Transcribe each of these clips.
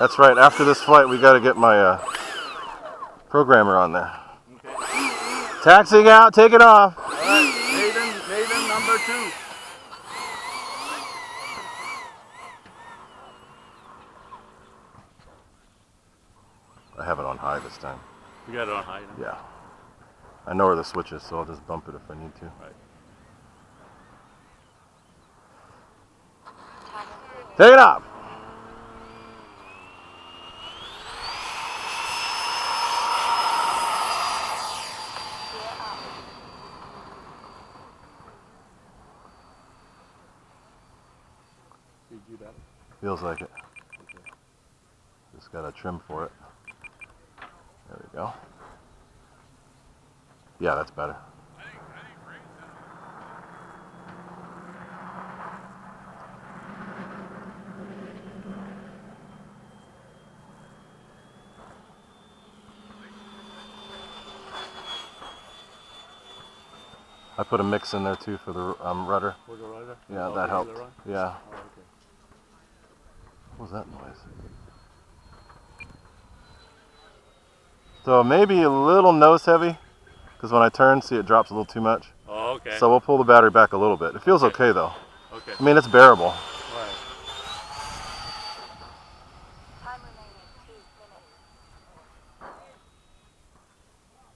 That's right. After this flight, we got to get my programmer on there. Okay. Taxiing out, take it off. All right, Maiden number 2. I have it on high this time. You got it on high now? Yeah. I know where the switch is, so I'll just bump it if I need to. Right. Take it off. Did you do that? Feels like it. Okay. Just got to trim for it. There we go. Yeah, that's better. I put a mix in there too for the rudder. For the rudder? Yeah, Oh, that helped. run? Yeah. Oh, okay. What was that noise? So maybe a little nose heavy, because when I turn, see it drops a little too much. Oh, okay. So we'll pull the battery back a little bit. It feels okay though. Okay. I mean, it's bearable. Right.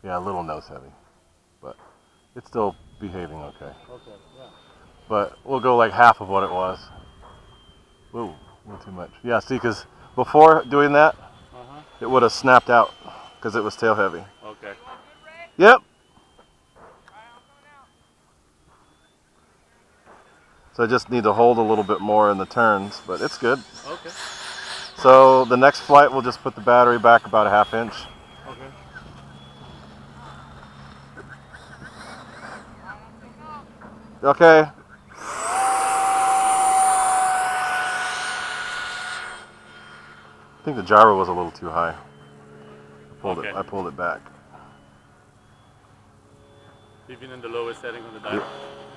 Yeah, a little nose heavy, but it's still behaving okay. Okay, yeah. But we'll go like half of what it was. Whoa, a little too much. Yeah, see, because before doing that, it would have snapped out because it was tail heavy. Okay. Yep. So I just need to hold a little bit more in the turns, but it's good. Okay. So the next flight, we'll just put the battery back about a ½ inch. Okay. Okay. I think the gyro was a little too high. I pulled it back. Even in the lowest setting on the dial?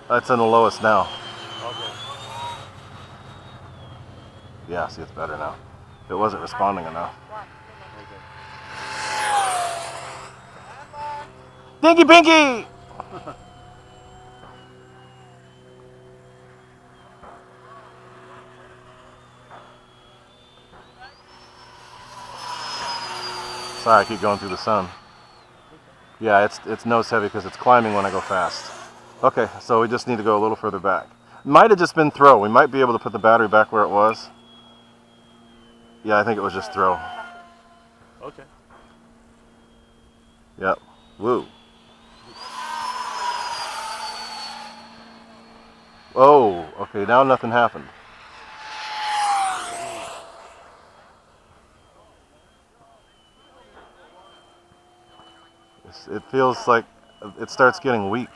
That's in the lowest now. Okay. Yeah, see, it's better now. It wasn't responding enough. Okay. Dinky Pinky! Sorry, I keep going through the sun. Yeah, it's nose heavy because it's climbing when I go fast. Okay, so we just need to go a little further back. Might have just been throw. We might be able to put the battery back where it was. Yeah, I think it was just throw. Okay. Yep. Woo. Oh, okay, now nothing happened. It feels like it starts getting weak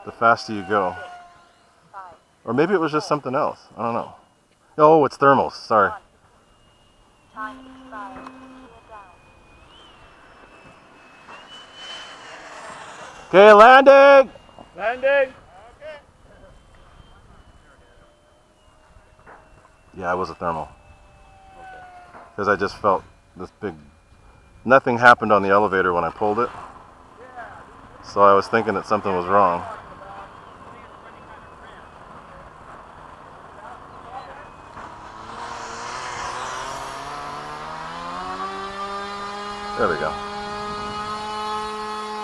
the faster you go. Or maybe it was just something else. I don't know. Oh, it's thermals. Sorry. Okay, landing! Landing! Yeah, it was a thermal. Because I just felt this big... Nothing happened on the elevator when I pulled it. So I was thinking that something was wrong. There we go.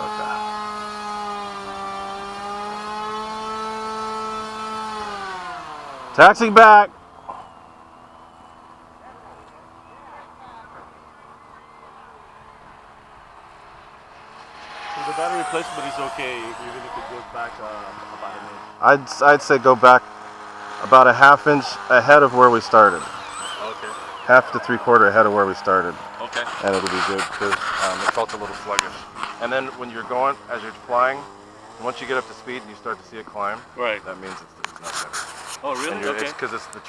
Okay. Taxi back! So the battery replacement is okay even if it goes back about an inch? I'd say go back about a ½ inch ahead of where we started. Okay. Half to 3/4 ahead of where we started. Okay. And it'll be good because it felt a little sluggish. And then when you're going, as you're flying, once you get up to speed and you start to see it climb, right, that means it's not good. Oh, really? And okay. It's because it's the